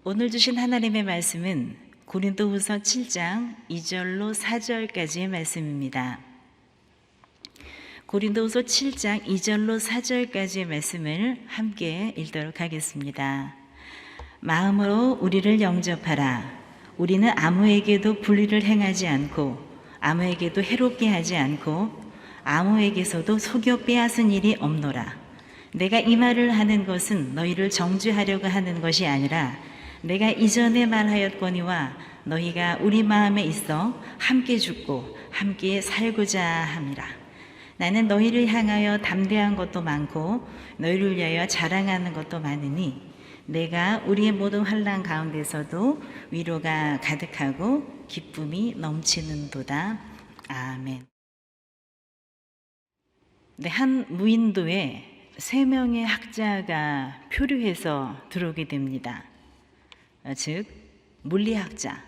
오늘 주신 하나님의 말씀은 고린도후서 7장 2절로 4절까지의 말씀입니다. 고린도후서 7장 2절로 4절까지의 말씀을 함께 읽도록 하겠습니다. 마음으로 우리를 영접하라. 우리는 아무에게도 불의를 행하지 않고 아무에게도 해롭게 하지 않고 아무에게서도 속여 빼앗은 일이 없노라. 내가 이 말을 하는 것은 너희를 정죄하려고 하는 것이 아니라 내가 이전에 말하였거니와 너희가 우리 마음에 있어 함께 죽고 함께 살고자 함이라. 나는 너희를 향하여 담대한 것도 많고 너희를 위하여 자랑하는 것도 많으니 내가 우리의 모든 환난 가운데서도 위로가 가득하고 기쁨이 넘치는도다. 아멘. 네, 한 무인도에 3명의 학자가 표류해서 들어오게 됩니다. 즉 물리학자,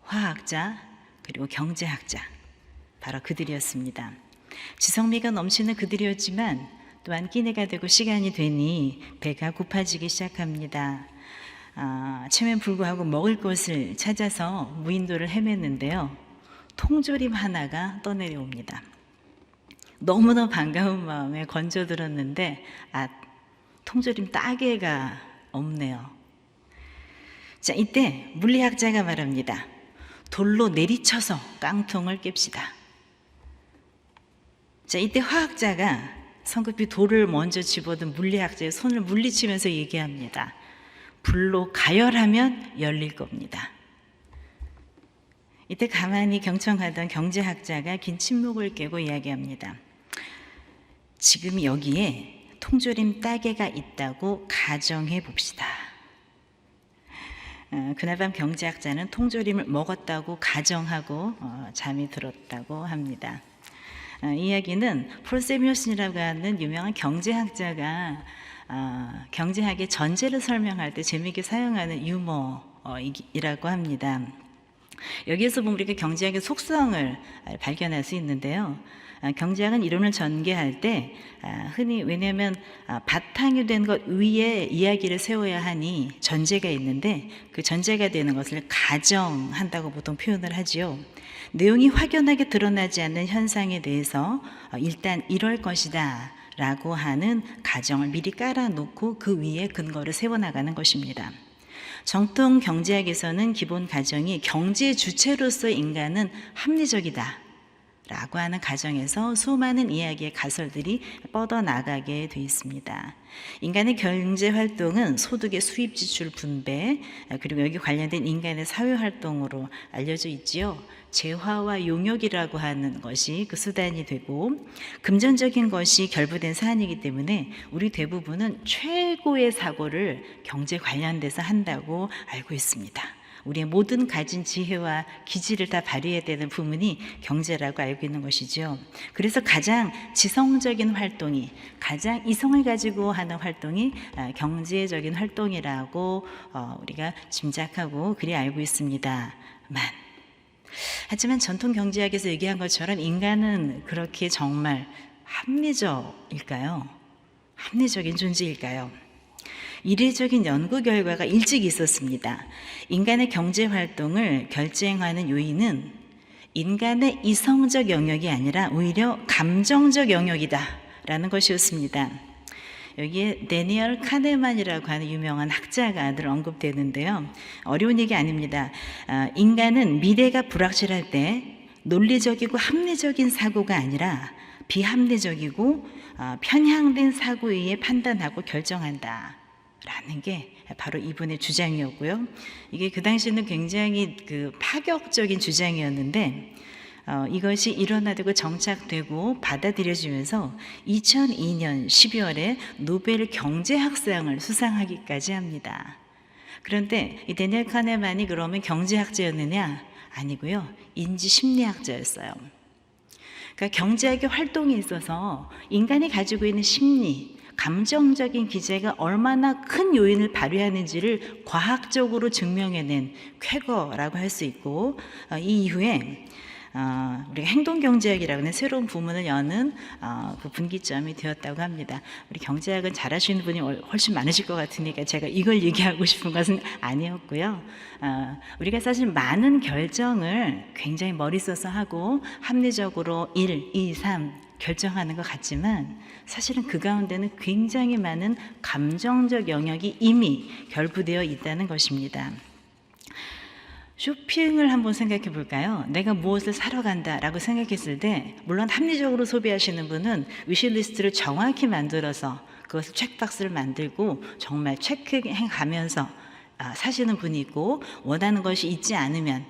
화학자, 그리고 경제학자, 바로 그들이었습니다. 지성미가 넘치는 그들이었지만 또한 끼니가 되고 시간이 되니 배가 고파지기 시작합니다. 아침엔 불구하고 먹을 것을 찾아서 무인도를 헤맸는데요, 통조림 하나가 떠내려옵니다. 너무나 반가운 마음에 건져들었는데 통조림 따개가 없네요. 자, 이때 물리학자가 말합니다. 돌로 내리쳐서 깡통을 깹시다. 자, 이때 화학자가 성급히 돌을 먼저 집어든 물리학자의 손을 물리치면서 얘기합니다. 불로 가열하면 열릴 겁니다. 이때 가만히 경청하던 경제학자가 긴 침묵을 깨고 이야기합니다. 지금 여기에 통조림 따개가 있다고 가정해 봅시다. 그날 밤 경제학자는 통조림을 먹었다고 가정하고 잠이 들었다고 합니다. 이 이야기는 폴 세뮤슨이라고 하는 유명한 경제학자가 경제학의 전제를 설명할 때 재미있게 사용하는 유머이라고 합니다. 여기에서 보면 우리가 경제학의 속성을 발견할 수 있는데요. 경제학은 이론을 전개할 때 흔히, 왜냐하면 바탕이 된 것 위에 이야기를 세워야 하니 전제가 있는데 그 전제가 되는 것을 가정한다고 보통 표현을 하지요. 내용이 확연하게 드러나지 않는 현상에 대해서 일단 이럴 것이다 라고 하는 가정을 미리 깔아놓고 그 위에 근거를 세워나가는 것입니다. 정통 경제학에서는 기본 가정이 경제 주체로서 인간은 합리적이다 라고 하는 가정에서 수많은 이야기의 가설들이 뻗어나가게 되어 있습니다. 인간의 경제활동은 소득의 수입 지출 분배, 그리고 여기 관련된 인간의 사회활동으로 알려져 있지요. 재화와 용역이라고 하는 것이 그 수단이 되고 금전적인 것이 결부된 사안이기 때문에 우리 대부분은 최고의 사고를 경제 관련돼서 한다고 알고 있습니다. 우리의 모든 가진 지혜와 기질을 다 발휘해야 되는 부분이 경제라고 알고 있는 것이죠. 그래서 가장 지성적인 활동이, 가장 이성을 가지고 하는 활동이 경제적인 활동이라고 우리가 짐작하고 그리 알고 있습니다만, 하지만 전통 경제학에서 얘기한 것처럼 인간은 그렇게 정말 합리적일까요? 합리적인 존재일까요? 이례적인 연구 결과가 일찍 있었습니다. 인간의 경제 활동을 결정하는 요인은 인간의 이성적 영역이 아니라 오히려 감정적 영역이다 라는 것이었습니다. 여기에 데니얼 카네만이라고 하는 유명한 학자가 늘 언급되는데요, 어려운 얘기 아닙니다. 인간은 미래가 불확실할 때 논리적이고 합리적인 사고가 아니라 비합리적이고 편향된 사고에 의해 판단하고 결정한다 라는 게 바로 이분의 주장이었고요. 이게 그 당시에는 굉장히 파격적인 주장이었는데 이것이 일원화되고 정착되고 받아들여지면서 2002년 12월에 노벨 경제학상을 수상하기까지 합니다. 그런데 이 데니얼 카네만이 그러면 경제학자였느냐? 아니고요, 인지심리학자였어요. 그러니까 경제학의 활동에 있어서 인간이 가지고 있는 심리, 감정적인 기제가 얼마나 큰 요인을 발휘하는지를 과학적으로 증명해낸 쾌거라고 할 수 있고, 이 이후에 우리가 행동경제학이라고 하는 새로운 부문을 여는 그 분기점이 되었다고 합니다. 우리 경제학은 잘하시는 분이 훨씬 많으실 것 같으니까 제가 이걸 얘기하고 싶은 것은 아니었고요. 우리가 사실 많은 결정을 굉장히 머리 써서 하고 합리적으로 1, 2, 3 결정하는 것 같지만 사실은 그 가운데는 굉장히 많은 감정적 영역이 이미 결부되어 있다는 것입니다. 쇼핑을 한번 생각해 볼까요? 내가 무엇을 사러 간다라고 생각했을 때 물론 합리적으로 소비하시는 분은 위시리스트를 정확히 만들어서 그것을 체크박스를 만들고 정말 체크해 가면서 사시는 분이 있고, 원하는 것이 있지 않으면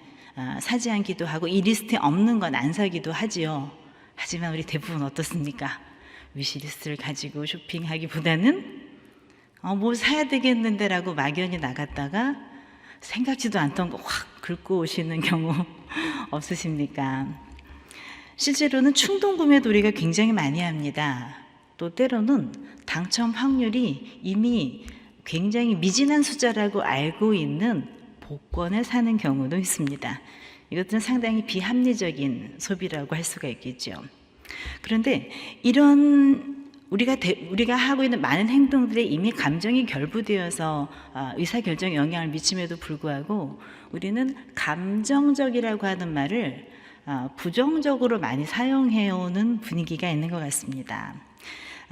사지 않기도 하고 이 리스트에 없는 건 안 사기도 하지요. 하지만 우리 대부분 어떻습니까? 위시리스트를 가지고 쇼핑하기보다는 뭐 사야 되겠는데 라고 막연히 나갔다가 생각지도 않던 거 확 긁고 오시는 경우 없으십니까? 실제로는 충동 구매도 우리가 굉장히 많이 합니다. 또 때로는 당첨 확률이 이미 굉장히 미진한 숫자라고 알고 있는 복권을 사는 경우도 있습니다. 이것들은 상당히 비합리적인 소비라고 할 수가 있겠죠. 그런데 이런 우리가 하고 있는 많은 행동들에 이미 감정이 결부되어서 의사결정에 영향을 미침에도 불구하고 우리는 감정적이라고 하는 말을 부정적으로 많이 사용해오는 분위기가 있는 것 같습니다.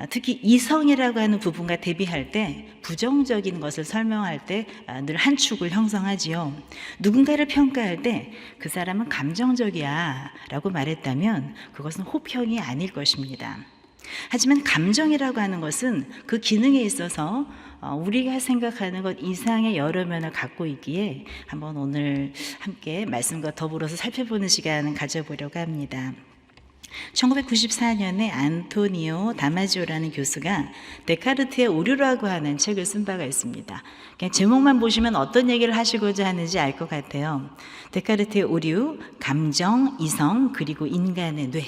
특히 이성이라고 하는 부분과 대비할 때 부정적인 것을 설명할 때 늘 한 축을 형성하지요. 누군가를 평가할 때 그 사람은 감정적이야 라고 말했다면 그것은 호평이 아닐 것입니다. 하지만 감정이라고 하는 것은 그 기능에 있어서 우리가 생각하는 것 이상의 여러 면을 갖고 있기에 한번 오늘 함께 말씀과 더불어서 살펴보는 시간을 가져보려고 합니다. 1994년에 안토니오 다마지오라는 교수가 데카르트의 오류라고 하는 책을 쓴 바가 있습니다. 그냥 제목만 보시면 어떤 얘기를 하시고자 하는지 알 것 같아요. 데카르트의 오류, 감정, 이성, 그리고 인간의 뇌,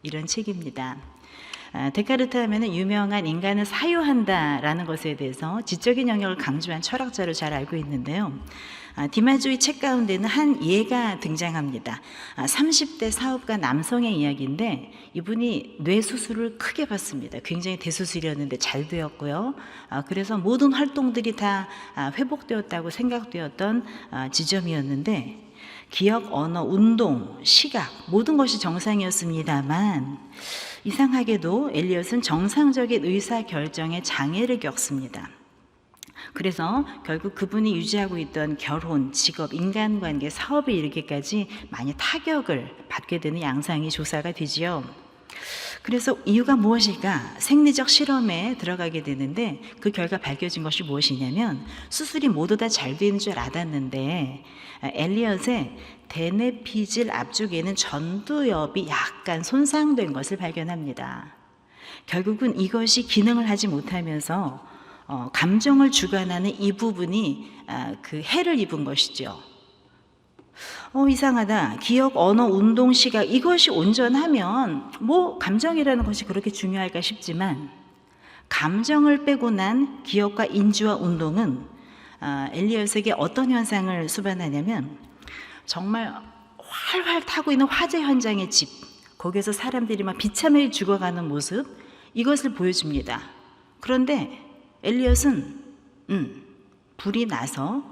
이런 책입니다. 데카르트 하면은 유명한 인간을 사유한다라는 것에 대해서 지적인 영역을 강조한 철학자로 잘 알고 있는데요. 디마지오의 책 가운데는 한 예가 등장합니다. 30대 사업가 남성의 이야기인데 이분이 뇌 수술을 크게 받습니다. 굉장히 대수술이었는데 잘 되었고요. 그래서 모든 활동들이 다 회복되었다고 생각되었던 지점이었는데 기억, 언어, 운동, 시각 모든 것이 정상이었습니다만 이상하게도 엘리엇은 정상적인 의사결정에 장애를 겪습니다. 그래서 결국 그분이 유지하고 있던 결혼, 직업, 인간관계, 사업에 이르기까지 많이 타격을 받게 되는 양상이 조사가 되지요. 그래서 이유가 무엇일까? 생리적 실험에 들어가게 되는데 그 결과 밝혀진 것이 무엇이냐면 수술이 모두 다 잘 되는 줄 알았는데 엘리엇의 대뇌피질 앞쪽에는 전두엽이 약간 손상된 것을 발견합니다. 결국은 이것이 기능을 하지 못하면서 감정을 주관하는 이 부분이 그 해를 입은 것이죠. 이상하다. 기억, 언어, 운동, 시각 이것이 온전하면 뭐 감정이라는 것이 그렇게 중요할까 싶지만 감정을 빼고 난 기억과 인지와 운동은 엘리엇에게 어떤 현상을 수반하냐면 정말 활활 타고 있는 화재 현장의 집, 거기에서 사람들이 막 비참하게 죽어가는 모습, 이것을 보여줍니다. 그런데 엘리엇은 불이 나서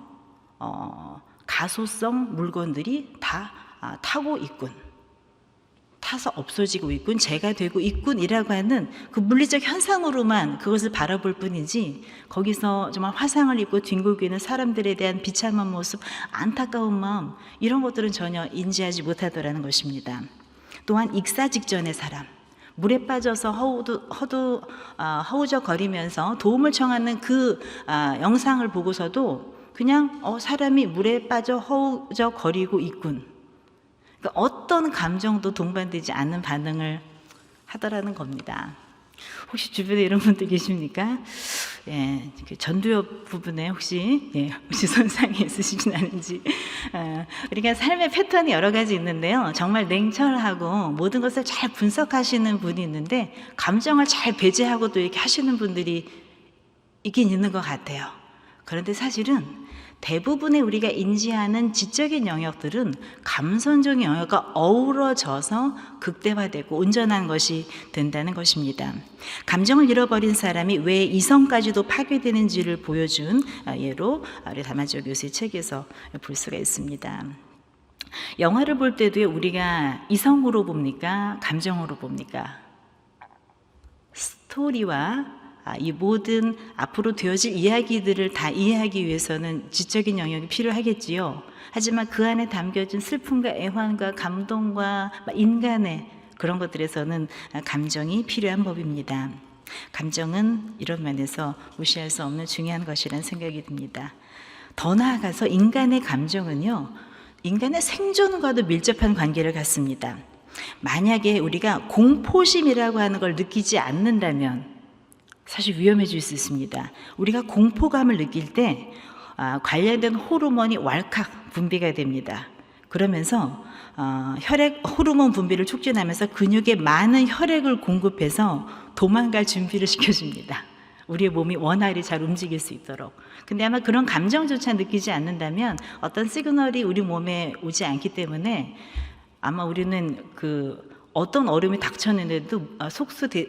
가소성 물건들이 다 타고 있군, 타서 없어지고 있군, 재가 되고 있군이라고 하는 그 물리적 현상으로만 그것을 바라볼 뿐이지 거기서 정말 화상을 입고 뒹굴고 있는 사람들에 대한 비참한 모습, 안타까운 마음 이런 것들은 전혀 인지하지 못하더라는 것입니다. 또한 익사 직전의 사람, 물에 빠져서 허우적거리면서 도움을 청하는 그 영상을 보고서도 그냥 사람이 물에 빠져 허우적거리고 있군, 그러니까 어떤 감정도 동반되지 않는 반응을 하더라는 겁니다. 혹시 주변에 이런 분들 계십니까? 예, 전두엽 부분에 혹시 손상이 있으시진 않은지. 우리가 삶의 패턴이 여러 가지 있는데요. 정말 냉철하고 모든 것을 잘 분석하시는 분이 있는데 감정을 잘 배제하고 또 이렇게 하시는 분들이 있긴 있는 것 같아요. 그런데 사실은 대부분의 우리가 인지하는 지적인 영역들은 감성적인 영역과 어우러져서 극대화되고 온전한 것이 된다는 것입니다. 감정을 잃어버린 사람이 왜 이성까지도 파괴되는지를 보여준 예로 우리 다마지오 교수의 책에서 볼 수가 있습니다. 영화를 볼 때도 우리가 이성으로 봅니까? 감정으로 봅니까? 스토리와 이 모든 앞으로 되어질 이야기들을 다 이해하기 위해서는 지적인 영역이 필요하겠지요. 하지만 그 안에 담겨진 슬픔과 애환과 감동과 인간의 그런 것들에서는 감정이 필요한 법입니다. 감정은 이런 면에서 무시할 수 없는 중요한 것이라는 생각이 듭니다. 더 나아가서 인간의 감정은요, 인간의 생존과도 밀접한 관계를 갖습니다. 만약에 우리가 공포심이라고 하는 걸 느끼지 않는다면 사실 위험해질 수 있습니다. 우리가 공포감을 느낄 때 관련된 호르몬이 왈칵 분비가 됩니다. 그러면서 혈액 호르몬 분비를 촉진하면서 근육에 많은 혈액을 공급해서 도망갈 준비를 시켜줍니다. 우리의 몸이 원활히 잘 움직일 수 있도록. 근데 아마 그런 감정조차 느끼지 않는다면 어떤 시그널이 우리 몸에 오지 않기 때문에 아마 우리는 어떤 어려움이 닥쳤는데도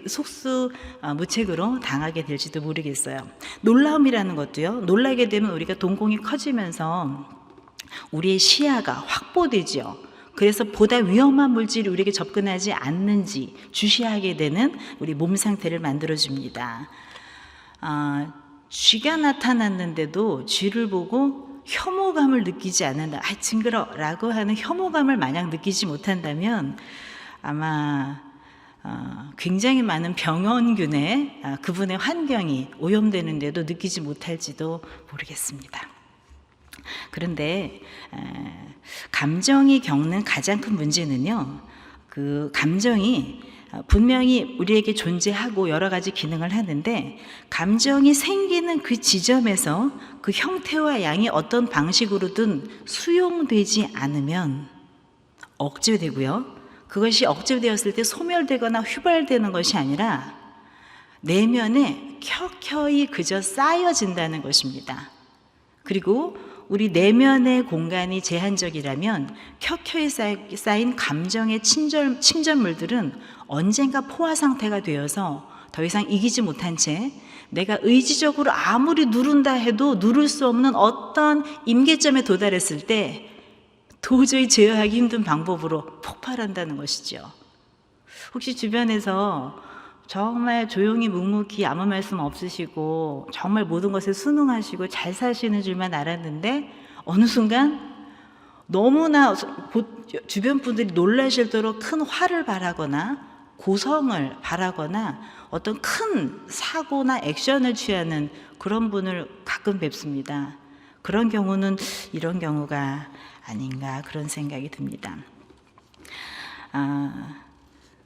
속수무책으로 당하게 될지도 모르겠어요. 놀라움이라는 것도요, 놀라게 되면 우리가 동공이 커지면서 우리의 시야가 확보되죠. 그래서 보다 위험한 물질이 우리에게 접근하지 않는지 주시하게 되는 우리 몸 상태를 만들어줍니다. 쥐가 나타났는데도 쥐를 보고 혐오감을 느끼지 않는다. 징그러 라고 하는 혐오감을 마냥 느끼지 못한다면 아마 굉장히 많은 병원균에 그분의 환경이 오염되는데도 느끼지 못할지도 모르겠습니다. 그런데 감정이 겪는 가장 큰 문제는요, 그 감정이 분명히 우리에게 존재하고 여러 가지 기능을 하는데 감정이 생기는 그 지점에서 그 형태와 양이 어떤 방식으로든 수용되지 않으면 억제되고요, 그것이 억제되었을 때 소멸되거나 휘발되는 것이 아니라 내면에 켜켜이 그저 쌓여진다는 것입니다. 그리고 우리 내면의 공간이 제한적이라면 켜켜이 쌓인 감정의 침전물들은 언젠가 포화 상태가 되어서 더 이상 이기지 못한 채 내가 의지적으로 아무리 누른다 해도 누를 수 없는 어떤 임계점에 도달했을 때 도저히 제어하기 힘든 방법으로 폭발한다는 것이죠. 혹시 주변에서 정말 조용히 묵묵히 아무 말씀 없으시고 정말 모든 것에 순응하시고 잘 사시는 줄만 알았는데 어느 순간 너무나 주변 분들이 놀라실도록 큰 화를 바라거나 고성을 바라거나 어떤 큰 사고나 액션을 취하는 그런 분을 가끔 뵙습니다. 그런 경우는 이런 경우가 아닌가 그런 생각이 듭니다.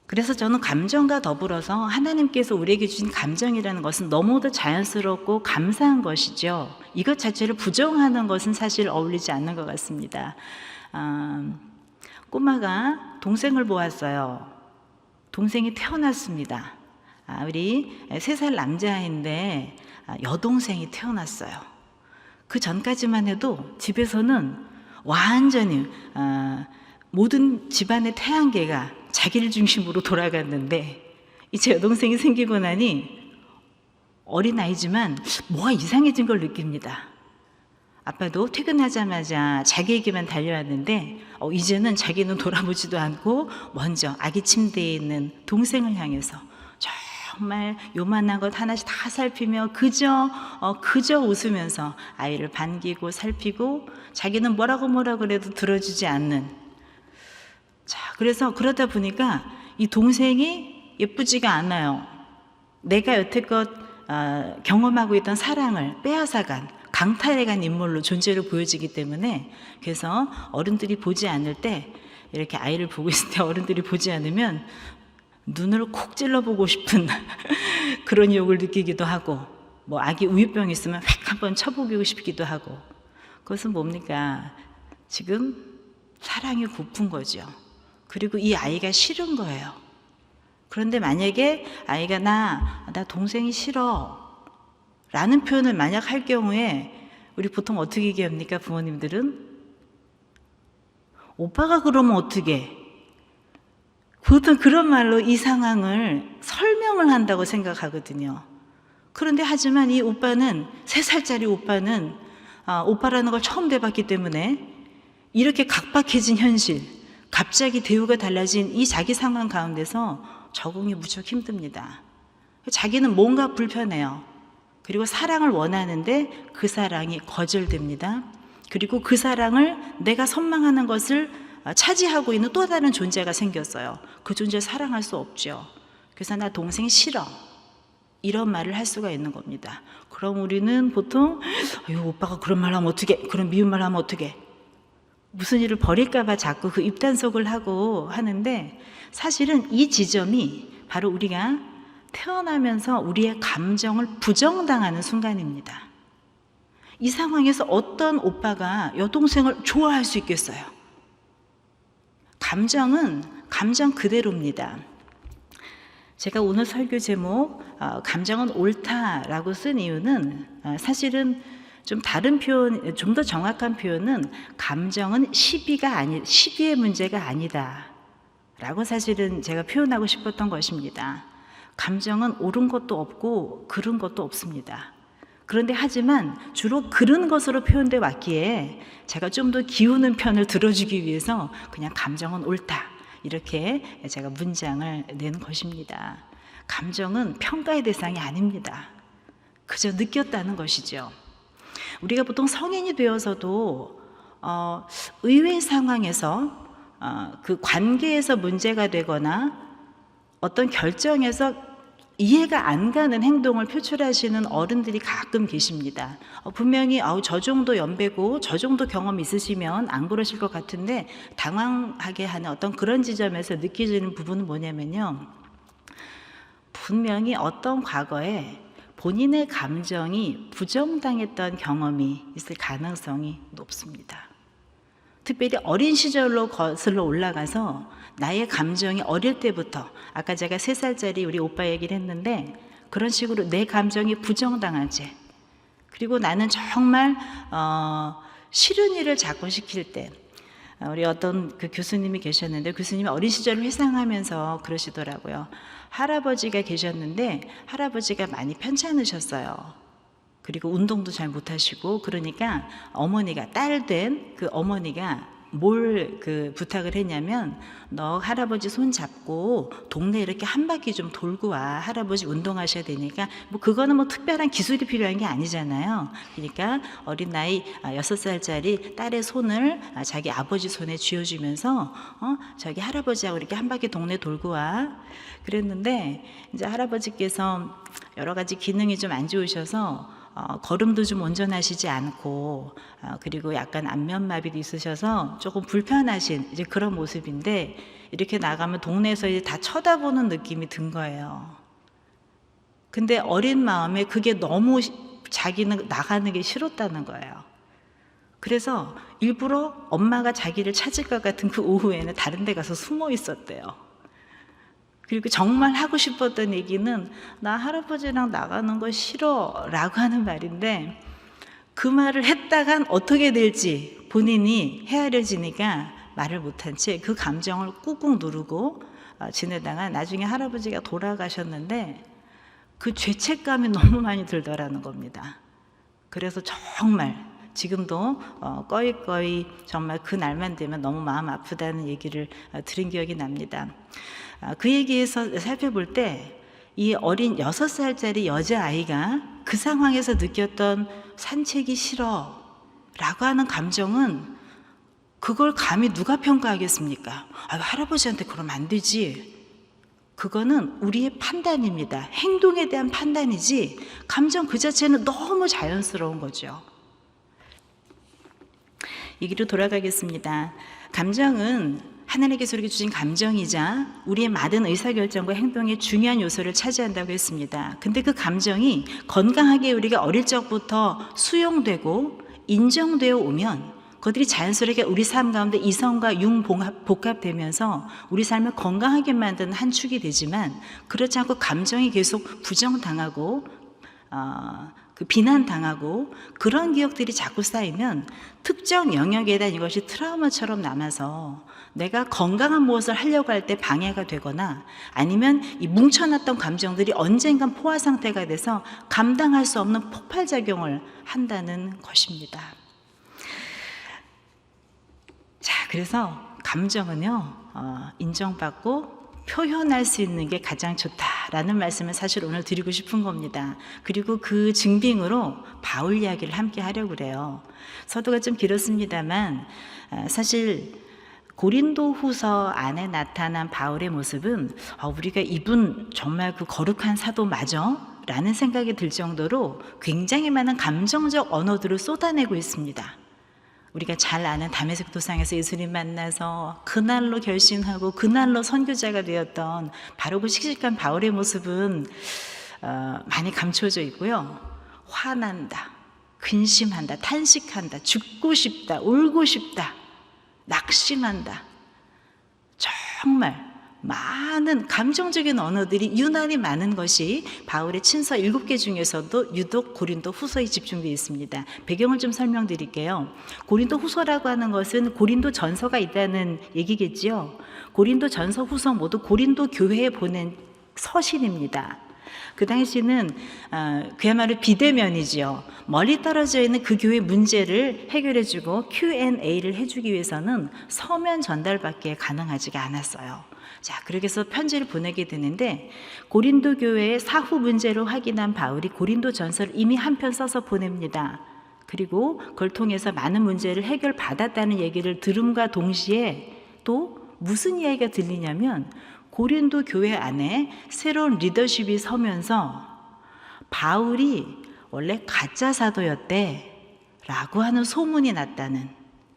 그래서 저는 감정과 더불어서 하나님께서 우리에게 주신 감정이라는 것은 너무도 자연스럽고 감사한 것이죠. 이것 자체를 부정하는 것은 사실 어울리지 않는 것 같습니다. 꼬마가 동생을 보았어요. 동생이 태어났습니다. 우리 3살 남자아이인데 여동생이 태어났어요. 그 전까지만 해도 집에서는 완전히 모든 집안의 태양계가 자기를 중심으로 돌아갔는데 이제 여동생이 생기고 나니 어린아이지만 뭐가 이상해진 걸 느낍니다. 아빠도 퇴근하자마자 자기에게만 달려왔는데 이제는 자기는 돌아보지도 않고 먼저 아기 침대에 있는 동생을 향해서 정말 요만한 것 하나씩 다 살피며 그저 웃으면서 아이를 반기고 살피고 자기는 뭐라고 그래도 들어주지 않는. 자, 그래서 그러다 보니까 이 동생이 예쁘지가 않아요. 내가 여태껏 경험하고 있던 사랑을 빼앗아간 강탈해간 인물로 존재를 보여지기 때문에 그래서 어른들이 보지 않을 때 이렇게 아이를 보고 있을 때 어른들이 보지 않으면 눈을 콕 찔러보고 싶은 그런 유혹을 느끼기도 하고 뭐 아기 우유병 있으면 획 한번 쳐보고 싶기도 하고 그것은 뭡니까? 지금 사랑이 고픈 거죠. 그리고 이 아이가 싫은 거예요. 그런데 만약에 아이가 나 동생이 싫어 라는 표현을 만약 할 경우에 우리 보통 어떻게 얘기합니까? 부모님들은 오빠가 그러면 어떻게? 보통 그런 말로 이 상황을 설명을 한다고 생각하거든요. 그런데 하지만 이 오빠는 3살짜리 오빠는 오빠라는 걸 처음 돼봤기 때문에 이렇게 각박해진 현실, 갑자기 대우가 달라진 이 자기 상황 가운데서 적응이 무척 힘듭니다. 자기는 뭔가 불편해요. 그리고 사랑을 원하는데 그 사랑이 거절됩니다. 그리고 그 사랑을 내가 선망하는 것을 차지하고 있는 또 다른 존재가 생겼어요. 그 존재를 사랑할 수 없죠. 그래서 나 동생 싫어. 이런 말을 할 수가 있는 겁니다. 그럼 우리는 보통 오빠가 그런 말 하면 어떡해? 그런 미운 말 하면 어떡해? 무슨 일을 벌일까 봐 자꾸 그 입단속을 하고 하는데 사실은 이 지점이 바로 우리가 태어나면서 우리의 감정을 부정당하는 순간입니다. 이 상황에서 어떤 오빠가 여동생을 좋아할 수 있겠어요? 감정은 감정 그대로입니다. 제가 오늘 설교 제목 감정은 옳다라고 쓴 이유는 사실은 좀 다른 표현, 좀 더 정확한 표현은 감정은 시비의 문제가 아니다 라고 사실은 제가 표현하고 싶었던 것입니다. 감정은 옳은 것도 없고 그른 것도 없습니다. 그런데 하지만 주로 그른 것으로 표현돼 왔기에 제가 좀 더 기우는 편을 들어주기 위해서 그냥 감정은 옳다 이렇게 제가 문장을 낸 것입니다. 감정은 평가의 대상이 아닙니다. 그저 느꼈다는 것이죠. 우리가 보통 성인이 되어서도 의외의 상황에서 그 관계에서 문제가 되거나 어떤 결정에서 이해가 안 가는 행동을 표출하시는 어른들이 가끔 계십니다. 분명히 저 정도 연배고 저 정도 경험 있으시면 안 그러실 것 같은데 당황하게 하는 어떤 그런 지점에서 느껴지는 부분은 뭐냐면요. 분명히 어떤 과거에 본인의 감정이 부정당했던 경험이 있을 가능성이 높습니다. 특별히 어린 시절로 거슬러 올라가서 나의 감정이 어릴 때부터 아까 제가 3살짜리 우리 오빠 얘기를 했는데 그런 식으로 내 감정이 부정당하지. 그리고 나는 정말 싫은 일을 자꾸 시킬 때 우리 어떤 그 교수님이 계셨는데 교수님이 어린 시절을 회상하면서 그러시더라고요. 할아버지가 계셨는데 할아버지가 많이 편찮으셨어요. 그리고 운동도 잘 못하시고 그러니까 어머니가 딸 된 그 어머니가 뭘 그 부탁을 했냐면 너 할아버지 손 잡고 동네 이렇게 한 바퀴 좀 돌고 와. 할아버지 운동하셔야 되니까 뭐 그거는 뭐 특별한 기술이 필요한 게 아니잖아요. 그러니까 어린 나이 6살짜리 딸의 손을 자기 아버지 손에 쥐어주면서 저기 할아버지하고 이렇게 한 바퀴 동네 돌고 와. 그랬는데 이제 할아버지께서 여러 가지 기능이 좀 안 좋으셔서 걸음도 좀 온전하시지 않고 그리고 약간 안면마비도 있으셔서 조금 불편하신 이제 그런 모습인데 이렇게 나가면 동네에서 이제 다 쳐다보는 느낌이 든 거예요. 근데 어린 마음에 그게 너무 자기는 나가는 게 싫었다는 거예요. 그래서 일부러 엄마가 자기를 찾을 것 같은 그 오후에는 다른 데 가서 숨어 있었대요. 그리고 정말 하고 싶었던 얘기는 나 할아버지랑 나가는 거 싫어 라고 하는 말인데 그 말을 했다간 어떻게 될지 본인이 헤아려지니까 말을 못한 채 그 감정을 꾹꾹 누르고 지내다가 나중에 할아버지가 돌아가셨는데 그 죄책감이 너무 많이 들더라는 겁니다. 그래서 정말 지금도 꺼이꺼이 정말 그 날만 되면 너무 마음 아프다는 얘기를 들은 기억이 납니다. 그 얘기에서 살펴볼 때 이 어린 6살짜리 여자아이가 그 상황에서 느꼈던 산책이 싫어 라고 하는 감정은 그걸 감히 누가 평가하겠습니까? 할아버지한테 그러면 안 되지. 그거는 우리의 판단입니다. 행동에 대한 판단이지 감정 그 자체는 너무 자연스러운 거죠. 얘기로 돌아가겠습니다. 감정은 하나님께서 우리에게 주신 감정이자 우리의 많은 의사결정과 행동의 중요한 요소를 차지한다고 했습니다. 근데 그 감정이 건강하게 우리가 어릴 적부터 수용되고 인정되어 오면 그것들이 자연스럽게 우리 삶 가운데 이성과 융 복합되면서 우리 삶을 건강하게 만드는 한 축이 되지만 그렇지 않고 감정이 계속 부정당하고 그 비난당하고 그런 기억들이 자꾸 쌓이면 특정 영역에 대한 이것이 트라우마처럼 남아서 내가 건강한 무엇을 하려고 할 때 방해가 되거나 아니면 이 뭉쳐놨던 감정들이 언젠간 포화 상태가 돼서 감당할 수 없는 폭발작용을 한다는 것입니다. 자, 그래서 감정은요, 인정받고 표현할 수 있는 게 가장 좋다라는 말씀을 사실 오늘 드리고 싶은 겁니다. 그리고 그 증빙으로 바울 이야기를 함께 하려고 그래요. 서두가 좀 길었습니다만 사실 고린도 후서 안에 나타난 바울의 모습은 우리가 이분 정말 그 거룩한 사도 맞아? 라는 생각이 들 정도로 굉장히 많은 감정적 언어들을 쏟아내고 있습니다. 우리가 잘 아는 다메섹 도상에서 예수님 만나서 그날로 결심하고 그날로 선교자가 되었던 바로 그 씩씩한 바울의 모습은 많이 감춰져 있고요. 화난다, 근심한다, 탄식한다, 죽고 싶다, 울고 싶다, 낙심한다. 정말 많은 감정적인 언어들이 유난히 많은 것이 바울의 친서 7개 중에서도 유독 고린도 후서에 집중되어 있습니다. 배경을 좀 설명드릴게요. 고린도 후서라고 하는 것은 고린도 전서가 있다는 얘기겠지요. 고린도 전서 후서 모두 고린도 교회에 보낸 서신입니다. 그 당시는 그야말로 비대면이지요. 멀리 떨어져 있는 그 교회 문제를 해결해주고 Q&A를 해주기 위해서는 서면 전달밖에 가능하지가 않았어요. 자, 그렇게 해서 편지를 보내게 되는데 고린도 교회의 사후 문제로 확인한 바울이 고린도 전서를 이미 한 편 써서 보냅니다. 그리고 그걸 통해서 많은 문제를 해결받았다는 얘기를 들음과 동시에 또 무슨 이야기가 들리냐면 고린도 교회 안에 새로운 리더십이 서면서 바울이 원래 가짜 사도였대 라고 하는 소문이 났다는,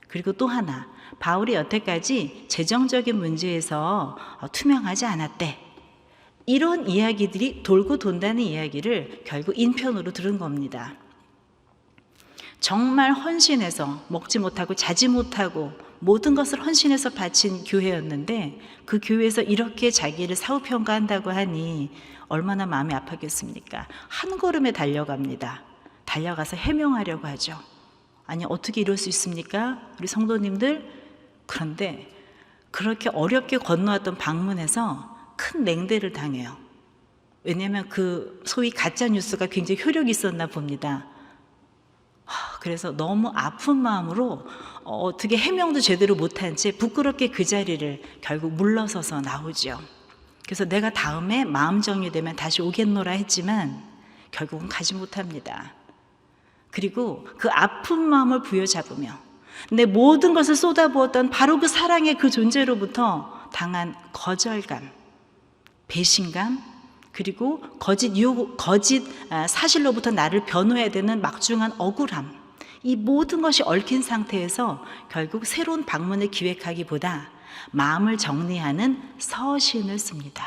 그리고 또 하나 바울이 여태까지 재정적인 문제에서 투명하지 않았대, 이런 이야기들이 돌고 돈다는 이야기를 결국 인편으로 들은 겁니다. 정말 헌신해서 먹지 못하고 자지 못하고 모든 것을 헌신해서 바친 교회였는데 그 교회에서 이렇게 자기를 사후평가한다고 하니 얼마나 마음이 아팠겠습니까? 한 걸음에 달려갑니다. 달려가서 해명하려고 하죠. 아니, 어떻게 이럴 수 있습니까? 우리 성도님들. 그런데 그렇게 어렵게 건너왔던 방문에서 큰 냉대를 당해요. 왜냐하면 그 소위 가짜 뉴스가 굉장히 효력이 있었나 봅니다. 그래서 너무 아픈 마음으로 어떻게 해명도 제대로 못한 채 부끄럽게 그 자리를 결국 물러서서 나오죠. 그래서 내가 다음에 마음 정리되면 다시 오겠노라 했지만 결국은 가지 못합니다. 그리고 그 아픈 마음을 부여잡으며 내 모든 것을 쏟아부었던 바로 그 사랑의 그 존재로부터 당한 거절감, 배신감, 그리고 거짓 사실로부터 나를 변호해야 되는 막중한 억울함, 이 모든 것이 얽힌 상태에서 결국 새로운 방문을 기획하기보다 마음을 정리하는 서신을 씁니다.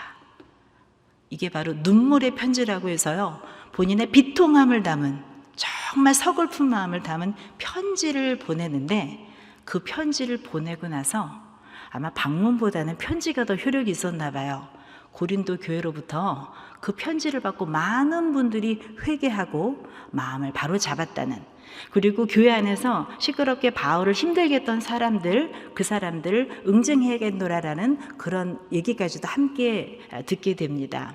이게 바로 눈물의 편지라고 해서요, 본인의 비통함을 담은, 정말 서글픈 마음을 담은 편지를 보내는데 그 편지를 보내고 나서 아마 방문보다는 편지가 더 효력이 있었나 봐요. 고린도 교회로부터 그 편지를 받고 많은 분들이 회개하고 마음을 바로 잡았다는, 그리고 교회 안에서 시끄럽게 바울을 힘들게 했던 사람들, 그 사람들을 응징해야겠노라라는 그런 얘기까지도 함께 듣게 됩니다.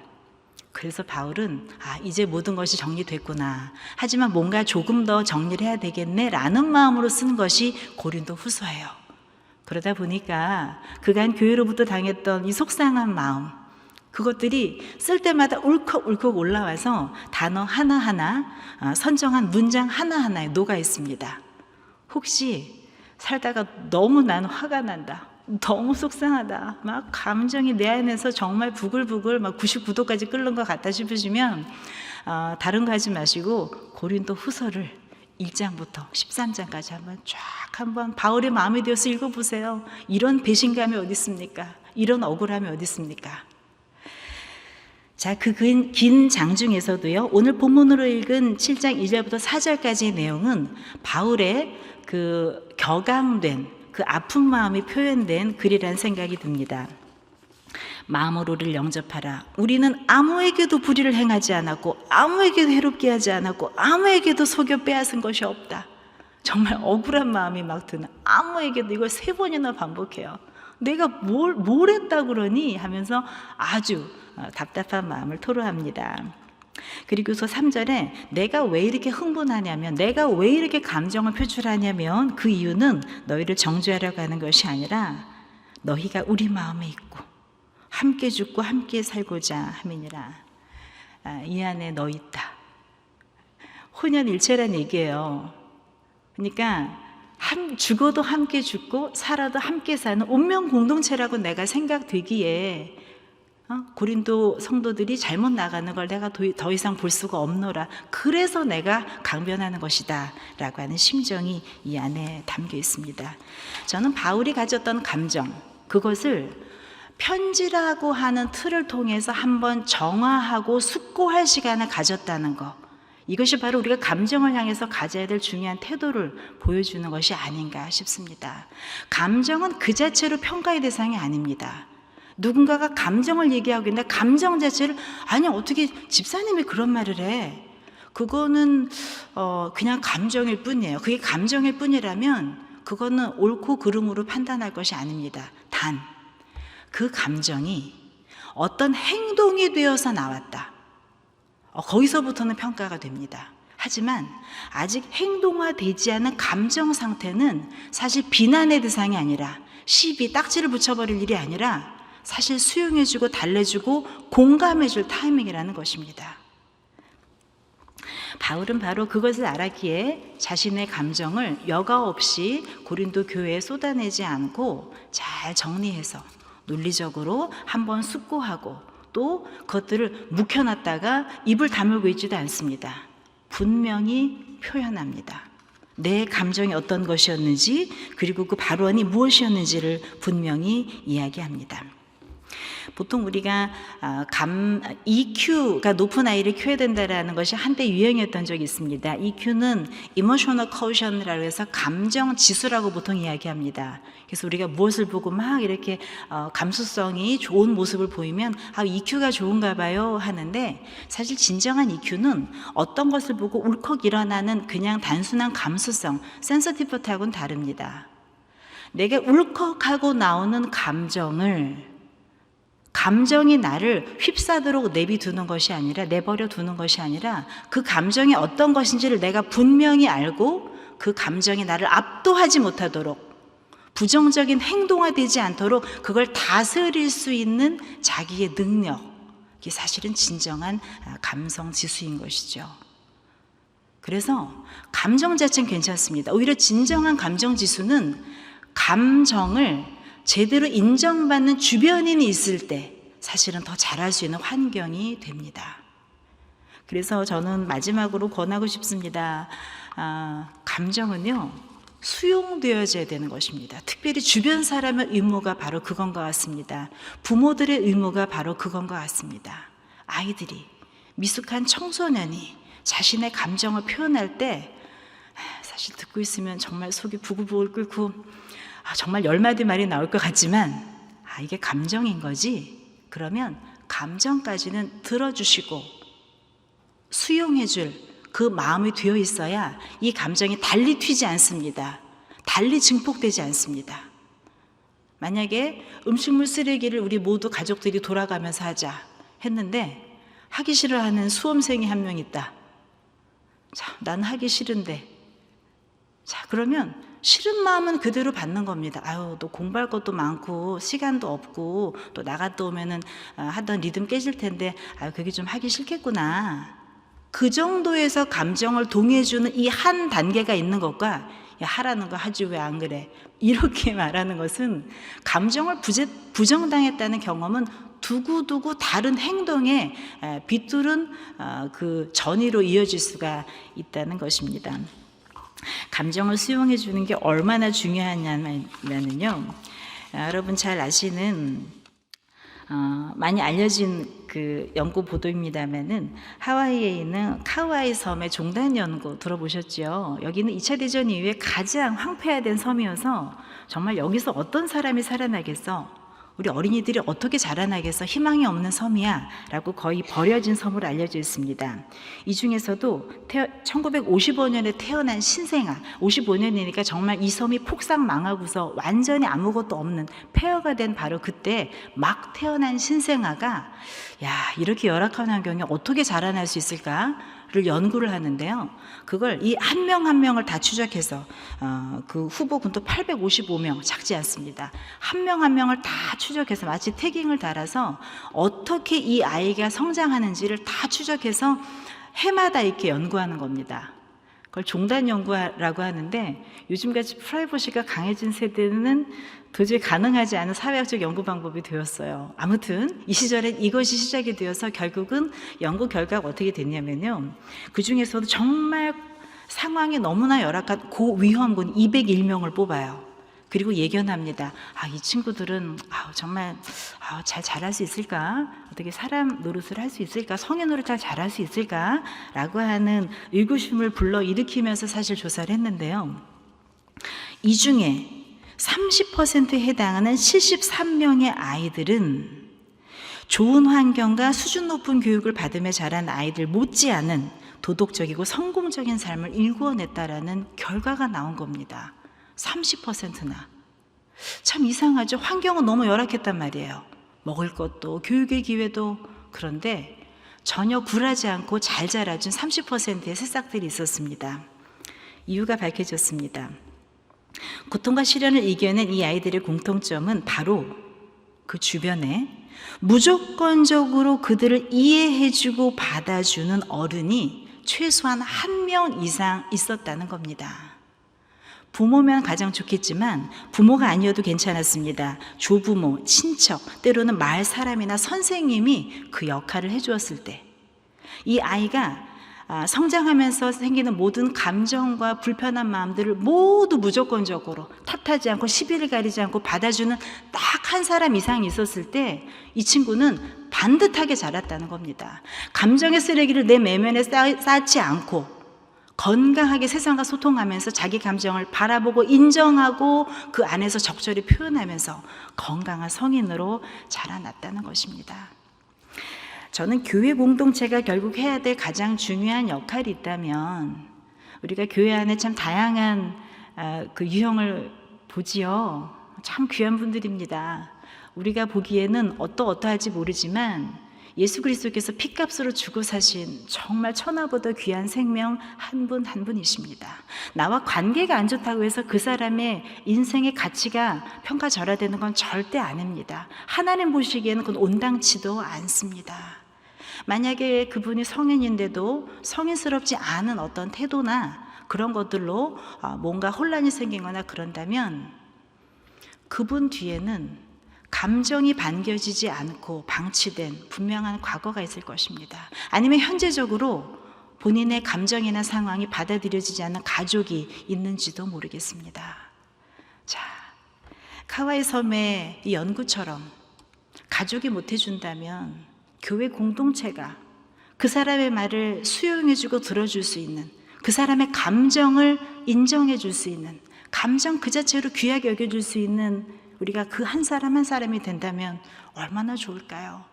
그래서 바울은 이제 모든 것이 정리됐구나, 하지만 뭔가 조금 더 정리를 해야 되겠네 라는 마음으로 쓴 것이 고린도 후서예요. 그러다 보니까 그간 교회로부터 당했던 이 속상한 마음, 그것들이 쓸 때마다 울컥울컥 올라와서 단어 하나하나, 선정한 문장 하나하나에 녹아 있습니다. 혹시 살다가 너무 난 화가 난다, 너무 속상하다, 막 감정이 내 안에서 정말 부글부글 막 99도까지 끓는 것 같다 싶으시면 다른 거 하지 마시고 고린도 후서를 1장부터 13장까지 한번 바울의 마음이 되어서 읽어보세요. 이런 배신감이 어디 있습니까? 이런 억울함이 어디 있습니까? 자, 그 긴 장 중에서도요, 오늘 본문으로 읽은 7장 1절부터 4절까지의 내용은 바울의 그 격앙된 그 아픈 마음이 표현된 글이라는 생각이 듭니다. 마음으로 우리를 영접하라. 우리는 아무에게도 불의를 행하지 않았고 아무에게도 해롭게 하지 않았고 아무에게도 속여 빼앗은 것이 없다. 정말 억울한 마음이 막 드는, 아무에게도, 이걸 3번이나 반복해요. 내가 뭘 했다 그러니 하면서 아주 답답한 마음을 토로합니다. 그리고서 3절에 내가 왜 이렇게 흥분하냐면, 내가 왜 이렇게 감정을 표출하냐면 그 이유는 너희를 정죄하려고 하는 것이 아니라 너희가 우리 마음에 있고 함께 죽고 함께 살고자 함이니라. 이 안에 너 있다. 혼연일체란 얘기예요. 그러니까 죽어도 함께 죽고 살아도 함께 사는 운명 공동체라고 내가 생각되기에 고린도 성도들이 잘못 나가는 걸 내가 더 이상 볼 수가 없노라. 그래서 내가 강변하는 것이다 라고 하는 심정이 이 안에 담겨 있습니다. 저는 바울이 가졌던 감정, 그것을 편지라고 하는 틀을 통해서 한번 정화하고 숙고할 시간을 가졌다는 것, 이것이 바로 우리가 감정을 향해서 가져야 될 중요한 태도를 보여주는 것이 아닌가 싶습니다. 감정은 그 자체로 평가의 대상이 아닙니다. 누군가가 감정을 얘기하고 있는데 감정 자체를, 아니 어떻게 집사님이 그런 말을 해, 그거는 그냥 감정일 뿐이에요. 그게 감정일 뿐이라면 그거는 옳고 그름으로 판단할 것이 아닙니다. 단 그 감정이 어떤 행동이 되어서 나왔다, 거기서부터는 평가가 됩니다. 하지만 아직 행동화되지 않은 감정 상태는 사실 비난의 대상이 아니라, 시비, 딱지를 붙여버릴 일이 아니라 사실 수용해주고 달래주고 공감해줄 타이밍이라는 것입니다. 바울은 바로 그것을 알았기에 자신의 감정을 여과 없이 고린도 교회에 쏟아내지 않고 잘 정리해서 논리적으로 한번 숙고하고 또 그것들을 묵혀놨다가 입을 다물고 있지도 않습니다. 분명히 표현합니다. 내 감정이 어떤 것이었는지, 그리고 그 발언이 무엇이었는지를 분명히 이야기합니다. 보통 우리가 EQ가 높은 아이를 키워야 된다는 것이 한때 유행이었던 적이 있습니다. EQ는 Emotional Quotient이라고 해서 감정 지수라고 보통 이야기합니다. 그래서 우리가 무엇을 보고 막 이렇게 감수성이 좋은 모습을 보이면 EQ가 좋은가 봐요 하는데, 사실 진정한 EQ는 어떤 것을 보고 울컥 일어나는 그냥 단순한 감수성, 센서티브하고는 다릅니다. 내가 울컥하고 나오는 감정이 나를 휩싸도록 내버려 두는 것이 아니라 그 감정이 어떤 것인지를 내가 분명히 알고 그 감정이 나를 압도하지 못하도록, 부정적인 행동화되지 않도록 그걸 다스릴 수 있는 자기의 능력, 이게 사실은 진정한 감성 지수인 것이죠. 그래서 감정 자체는 괜찮습니다. 오히려 진정한 감정 지수는 감정을 제대로 인정받는 주변인이 있을 때 사실은 더 잘할 수 있는 환경이 됩니다. 그래서 저는 마지막으로 권하고 싶습니다. 감정은요, 수용되어져야 되는 것입니다. 특별히 주변 사람의 의무가 바로 그건 것 같습니다. 부모들의 의무가 바로 그건 것 같습니다. 아이들이, 미숙한 청소년이 자신의 감정을 표현할 때 사실 듣고 있으면 정말 속이 부글부글 끓고 정말 10마디 말이 나올 것 같지만 이게 감정인 거지? 그러면 감정까지는 들어주시고 수용해줄 그 마음이 되어 있어야 이 감정이 달리 튀지 않습니다. 달리 증폭되지 않습니다. 만약에 음식물 쓰레기를 우리 모두 가족들이 돌아가면서 하자 했는데 하기 싫어하는 수험생이 한 명 있다. 자, 난 하기 싫은데. 자, 그러면 싫은 마음은 그대로 받는 겁니다. 또 공부할 것도 많고 시간도 없고 또 나갔다 오면은 하던 리듬 깨질 텐데 그게 좀 하기 싫겠구나. 그 정도에서 감정을 동해주는 이 한 단계가 있는 것과, 야, 하라는 거 하지 왜 안 그래, 이렇게 말하는 것은 감정을 부정당했다는 경험은 두고두고 다른 행동에 비뚤은 그 전이로 이어질 수가 있다는 것입니다. 감정을 수용해 주는 게 얼마나 중요하냐면요, 여러분 잘 아시는 많이 알려진 그 연구 보도입니다만은 하와이에 있는 카우아이 섬의 종단 연구 들어보셨죠? 여기는 2차 대전 이후에 가장 황폐화된 섬이어서 정말 여기서 어떤 사람이 살아나겠어? 우리 어린이들이 어떻게 자라나겠어? 희망이 없는 섬이야 라고 거의 버려진 섬으로 알려져 있습니다. 이 중에서도 1955년에 태어난 신생아, 55년이니까 정말 이 섬이 폭삭 망하고서 완전히 아무것도 없는 폐허가 된 바로 그때 막 태어난 신생아가 야, 이렇게 열악한 환경에 어떻게 자라날 수 있을까를 연구를 하는데요. 그걸 이 한 명 한 명을 다 추적해서 그 후보 군도 855명, 작지 않습니다. 한 명 한 명을 다 추적해서 마치 태깅을 달아서 어떻게 이 아이가 성장하는지를 다 추적해서 해마다 이렇게 연구하는 겁니다. 그걸 종단 연구라고 하는데 요즘같이 프라이버시가 강해진 세대는 도저히 가능하지 않은 사회학적 연구 방법이 되었어요. 아무튼 이 시절엔 이것이 시작이 되어서 결국은 연구 결과가 어떻게 됐냐면요. 그 중에서도 정말 상황이 너무나 열악한 고위험군 201명을 뽑아요. 그리고 예견합니다. 이 친구들은 정말 잘 자랄 수 있을까? 어떻게 사람 노릇을 할 수 있을까? 성인 노릇 잘 잘할 수 있을까? 라고 하는 의구심을 불러일으키면서 사실 조사를 했는데요. 이 중에 30%에 해당하는 73명의 아이들은 좋은 환경과 수준 높은 교육을 받으며 자란 아이들 못지않은 도덕적이고 성공적인 삶을 일구어냈다라는 결과가 나온 겁니다. 30%나. 참 이상하죠. 환경은 너무 열악했단 말이에요. 먹을 것도 교육의 기회도. 그런데 전혀 굴하지 않고 잘 자라준 30%의 새싹들이 있었습니다. 이유가 밝혀졌습니다. 고통과 시련을 이겨낸 이 아이들의 공통점은 바로 그 주변에 무조건적으로 그들을 이해해주고 받아주는 어른이 최소한 한 명 이상 있었다는 겁니다. 부모면 가장 좋겠지만 부모가 아니어도 괜찮았습니다. 조부모, 친척, 때로는 마을 사람이나 선생님이 그 역할을 해주었을 때 이 아이가 성장하면서 생기는 모든 감정과 불편한 마음들을 모두 무조건적으로 탓하지 않고 시비를 가리지 않고 받아주는 딱 한 사람 이상 있었을 때 이 친구는 반듯하게 자랐다는 겁니다. 감정의 쓰레기를 내 내면에 쌓지 않고 건강하게 세상과 소통하면서 자기 감정을 바라보고 인정하고 그 안에서 적절히 표현하면서 건강한 성인으로 자라났다는 것입니다. 저는 교회 공동체가 결국 해야 될 가장 중요한 역할이 있다면 우리가 교회 안에 참 다양한 그 유형을 보지요. 참 귀한 분들입니다. 우리가 보기에는 어떠할지 모르지만 예수 그리스도께서 피값으로 주고 사신 정말 천하보다 귀한 생명 한 분 한 분이십니다. 나와 관계가 안 좋다고 해서 그 사람의 인생의 가치가 평가절하되는 건 절대 아닙니다. 하나님 보시기에는 그건 온당치도 않습니다. 만약에 그분이 성인인데도 성인스럽지 않은 어떤 태도나 그런 것들로 뭔가 혼란이 생긴 거나 그런다면 그분 뒤에는 감정이 반겨지지 않고 방치된 분명한 과거가 있을 것입니다. 아니면 현재적으로 본인의 감정이나 상황이 받아들여지지 않는 가족이 있는지도 모르겠습니다. 자, 카와이 섬의 이 연구처럼 가족이 못해준다면 교회 공동체가 그 사람의 말을 수용해주고 들어줄 수 있는, 그 사람의 감정을 인정해줄 수 있는, 감정 그 자체로 귀하게 여겨줄 수 있는 우리가 그 한 사람 한 사람이 된다면 얼마나 좋을까요?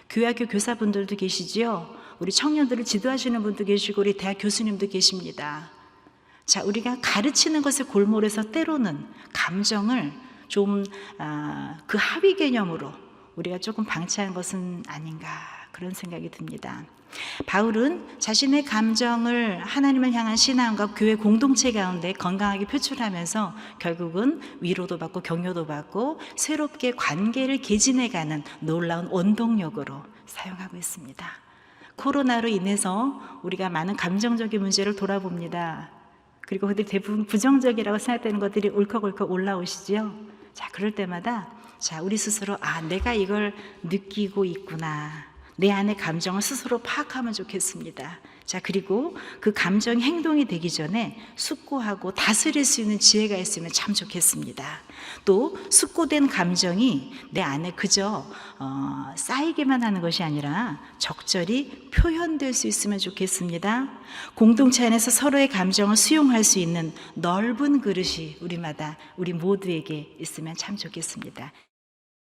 교회학교 교사분들도 계시지요. 우리 청년들을 지도하시는 분도 계시고 우리 대학 교수님도 계십니다. 자, 우리가 가르치는 것의 골몰에서 때로는 감정을 좀 그 하위 개념으로 우리가 조금 방치한 것은 아닌가 그런 생각이 듭니다. 바울은 자신의 감정을 하나님을 향한 신앙과 교회 공동체 가운데 건강하게 표출하면서 결국은 위로도 받고 격려도 받고 새롭게 관계를 개진해가는 놀라운 원동력으로 사용하고 있습니다. 코로나로 인해서 우리가 많은 감정적인 문제를 돌아봅니다. 그리고 그들이 대부분 부정적이라고 생각되는 것들이 울컥울컥 올라오시지요. 자, 그럴 때마다 우리 스스로 내가 이걸 느끼고 있구나. 내 안의 감정을 스스로 파악하면 좋겠습니다. 자, 그리고 그 감정이 행동이 되기 전에 숙고하고 다스릴 수 있는 지혜가 있으면 참 좋겠습니다. 또 숙고된 감정이 내 안에 그저 쌓이기만 하는 것이 아니라 적절히 표현될 수 있으면 좋겠습니다. 공동체 안에서 서로의 감정을 수용할 수 있는 넓은 그릇이 우리 모두에게 있으면 참 좋겠습니다.